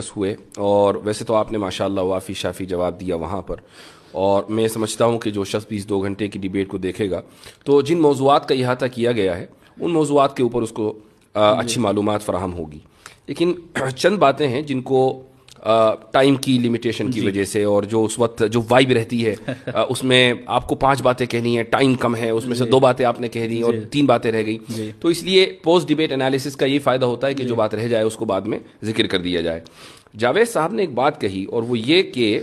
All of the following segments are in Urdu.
ہوئے اور ویسے تو آپ نے ماشاءاللہ وافی شافی جواب دیا وہاں پر، اور میں سمجھتا ہوں کہ جو شخص بھی اس 2 گھنٹے کی ڈیبیٹ کو دیکھے گا تو جن موضوعات کا احاطہ کیا گیا ہے ان موضوعات کے اوپر اس کو اچھی معلومات فراہم ہوگی، لیکن چند باتیں ہیں جن کو ٹائم کی لیمیٹیشن کی وجہ سے اور جو اس وقت جو وائب رہتی ہے اس میں آپ کو 5 باتیں کہنی ہیں، ٹائم کم ہے، اس میں سے 2 باتیں آپ نے کہہ دی اور 3 باتیں رہ گئی، تو اس لیے پوسٹ ڈیبیٹ انالیسس کا یہ فائدہ ہوتا ہے کہ جو بات رہ جائے اس کو بعد میں ذکر کر دیا جائے۔ جاوید صاحب نے ایک بات کہی اور وہ یہ کہ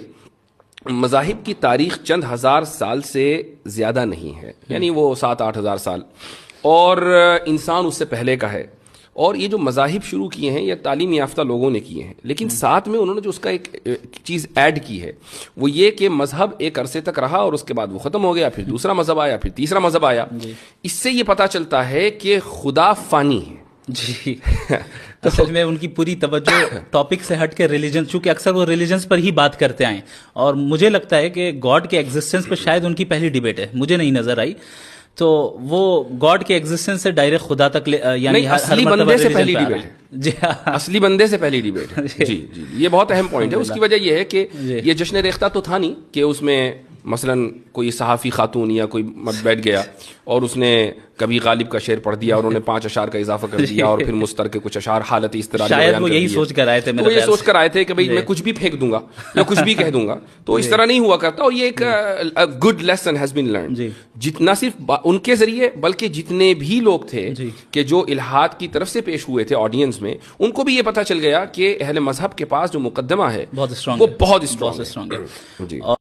مذاہب کی تاریخ چند ہزار سال سے زیادہ نہیں ہے، یعنی وہ 7-8 ہزار سال، اور انسان اس سے پہلے کا ہے، اور یہ جو مذاہب شروع کیے ہیں یہ تعلیم یافتہ لوگوں نے کیے ہیں، لیکن ساتھ میں انہوں نے جو اس کا ایک چیز ایڈ کی ہے وہ یہ کہ مذہب ایک عرصے تک رہا اور اس کے بعد وہ ختم ہو گیا، پھر دوسرا مذہب آیا، پھر تیسرا مذہب آیا۔ اس سے یہ پتہ چلتا ہے کہ خدا فانی ہے۔ جی اصل میں ان کی پوری توجہ ٹاپک سے ہٹ کے ریلیجن، چونکہ اکثر وہ ریلیجنس پر ہی بات کرتے آئیں، اور مجھے لگتا ہے کہ گاڈ کے ایگزسٹنس پہ شاید ان کی پہلی ڈیبیٹ ہے، مجھے نہیں نظر آئی، تو وہ گاڈ کے ایگزسٹنس سے ڈائریکٹ خدا تک یعنی اصلی بندے سے پہلی ڈیبیٹ ہے۔ جی اصلی بندے سے پہلی ڈیبیٹ ہے۔ جی جی یہ بہت اہم پوائنٹ ہے۔ اس کی وجہ یہ ہے کہ یہ جشن ریختہ تو تھا نہیں کہ اس میں مثلا کوئی صحافی خاتون یا کوئی مرد بیٹھ گیا اور اس نے کبھی غالب کا شعر پڑھ دیا اور انہوں نے 5 اشعار کا اضافہ کر دیا اور پھر مستر کے کچھ اشعار حالت اضطراری شاید وہ یہی سوچ کر آئے تھے، وہ یہ سوچ کر آئے تھے کہ بھئی میں کچھ بھی پھینک دوں گا یا کچھ بھی کہہ دوں گا، تو اس طرح نہیں ہوا کرتا، اور یہ ایک good lesson has been learned, جتنا صرف ان کے ذریعے بلکہ جتنے بھی لوگ تھے کہ جو الہاد کی طرف سے پیش ہوئے تھے آڈینس میں، ان کو بھی یہ پتہ چل گیا کہ اہل مذہب کے پاس جو مقدمہ ہے وہ بہت اسٹرانگ ہے۔